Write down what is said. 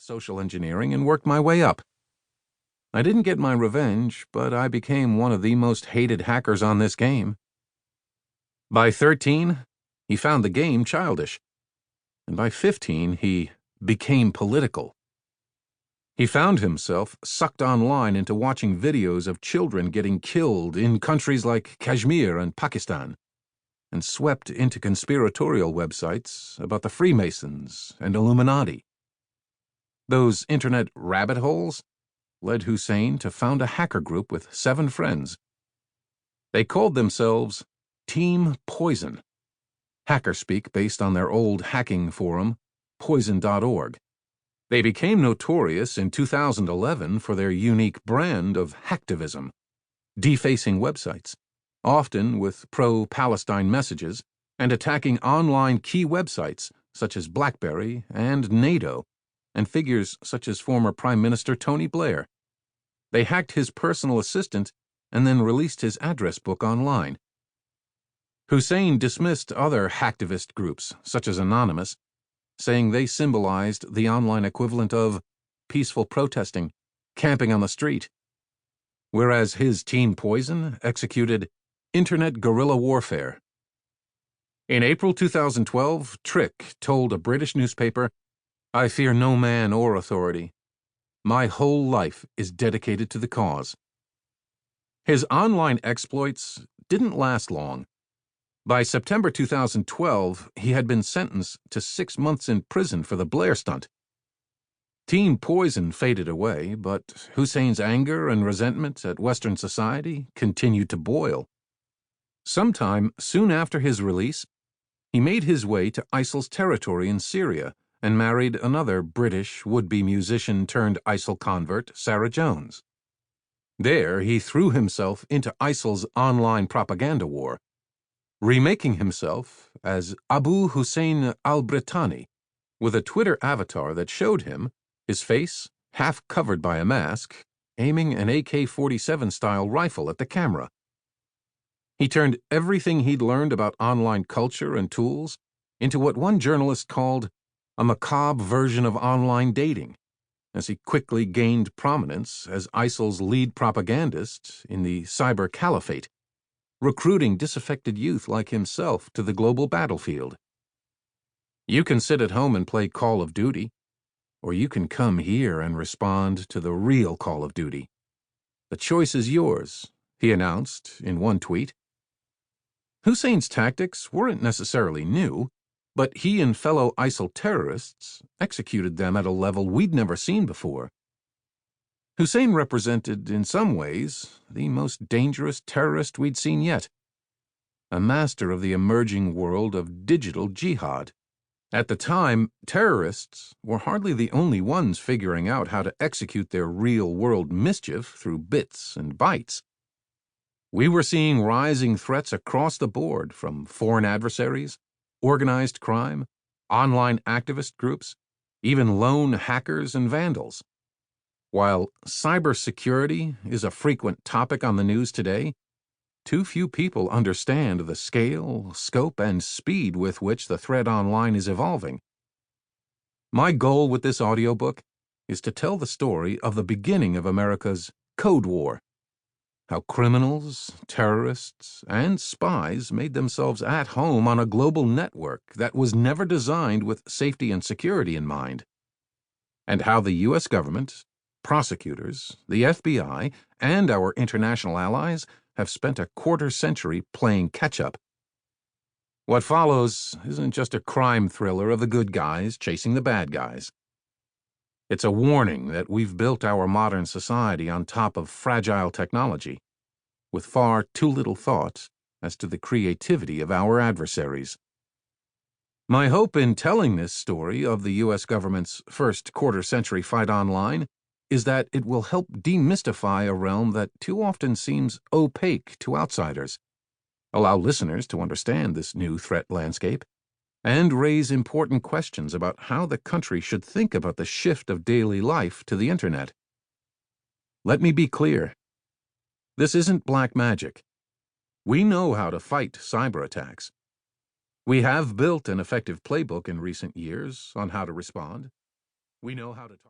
social engineering and worked my way up. I didn't get my revenge, but I became one of the most hated hackers on this game. By 13, he found the game childish, and by 15, he became political. He found himself sucked online into watching videos of children getting killed in countries like Kashmir and Pakistan, and swept into conspiratorial websites about the Freemasons and Illuminati. Those internet rabbit holes led Hussein to found a hacker group with 7 friends. They called themselves Team Poison, hacker speak based on their old hacking forum, poison.org. They became notorious in 2011 for their unique brand of hacktivism, defacing websites, often with pro-Palestine messages, and attacking online key websites such as BlackBerry and NATO, and figures such as former Prime Minister Tony Blair. They hacked his personal assistant and then released his address book online. Hussein dismissed other hacktivist groups, such as Anonymous, saying they symbolized the online equivalent of peaceful protesting, camping on the street, whereas his Team Poison executed internet guerrilla warfare. In April 2012, Trick told a British newspaper, "I fear no man or authority. My whole life is dedicated to the cause." His online exploits didn't last long. By September 2012, he had been sentenced to 6 months in prison for the Blair stunt. Team Poison faded away, but Hussein's anger and resentment at Western society continued to boil. Sometime soon after his release, he made his way to ISIL's territory in Syria and married another British would-be musician turned ISIL convert, Sarah Jones. There, he threw himself into ISIL's online propaganda war, remaking himself as Abu Hussein al-Britani, with a Twitter avatar that showed him, his face half covered by a mask, aiming an AK-47-style rifle at the camera. He turned everything he'd learned about online culture and tools into what one journalist called a macabre version of online dating, as he quickly gained prominence as ISIL's lead propagandist in the cyber caliphate, recruiting disaffected youth like himself to the global battlefield. You can sit at home and play Call of Duty, or you can come here and respond to the real Call of Duty. The choice is yours, he announced in one tweet. Hussein's tactics weren't necessarily new, but he and fellow ISIL terrorists executed them at a level we'd never seen before. Hussein represented, in some ways, the most dangerous terrorist we'd seen yet, a master of the emerging world of digital jihad. At the time, terrorists were hardly the only ones figuring out how to execute their real-world mischief through bits and bytes. We were seeing rising threats across the board from foreign adversaries, organized crime, online activist groups, even lone hackers and vandals. While cybersecurity is a frequent topic on the news today, too few people understand the scale, scope, and speed with which the threat online is evolving. My goal with this audiobook is to tell the story of the beginning of America's Code War, how criminals, terrorists, and spies made themselves at home on a global network that was never designed with safety and security in mind, and how the U.S. government, prosecutors, the FBI, and our international allies have spent a quarter-century playing catch-up. What follows isn't just a crime thriller of the good guys chasing the bad guys. It's a warning that we've built our modern society on top of fragile technology, with far too little thought as to the creativity of our adversaries. My hope in telling this story of the U.S. government's first quarter-century fight online is that it will help demystify a realm that too often seems opaque to outsiders, allow listeners to understand this new threat landscape, and raise important questions about how the country should think about the shift of daily life to the Internet. Let me be clear. This isn't black magic. We know how to fight cyber attacks. We have built an effective playbook in recent years on how to respond. We know how to talk.